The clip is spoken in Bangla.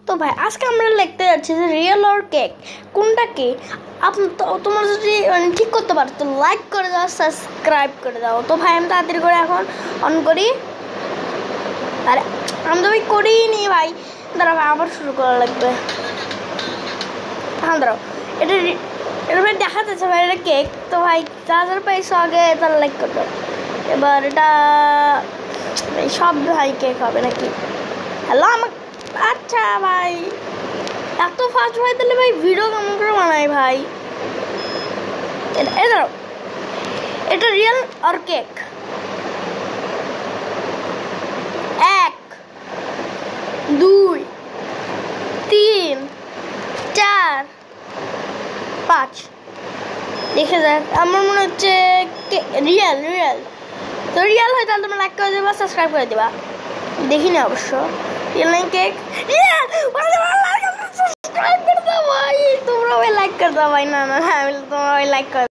তো ভাই আজকে আমরা লিখতে যাচ্ছি যে রিয়েল অর কেক কোনটা কি। তোমরা যদি ঠিক করতে পারো তো লাইক করে দাও, সাবস্ক্রাইব করে দাও। তো ভাই আমি তাড়াতাড়ি করে এখন অন করি। আরে আমি তো ভাই করিনি ভাই, দাঁড়া ভাই আবার শুরু করা লাগবে। হ্যাঁ দাঁড়াও, এটা ভাই দেখা যাচ্ছে ভাই এটা কেক। তো ভাই যারা পাইছো আগে তারা লাইক করে দাও। এবার এটা সব ভাই কেক হবে নাকি? হ্যালো আমাকে, আচ্ছা ভাই এত ফাস্ট ভাই, তাহলে ভাই ভিডিও কেমন করে বানাই ভাই? এটা রিয়েল আর কেক? 1 2 3 4 5 দেখে যাক। আমার মনে হচ্ছে রিয়েল তো রিয়েল হয় তাহলে তোমরা লাইক করে দেবা, সাবস্ক্রাইব করে দেবা। দেখিনি অবশ্য রিয়েল নাই কেক। সাবস্ক্রাইব করে দাও ভাই, তোমরা ভাই লাইক করে দাও ভাই। না তোমরা ভাই লাইক করে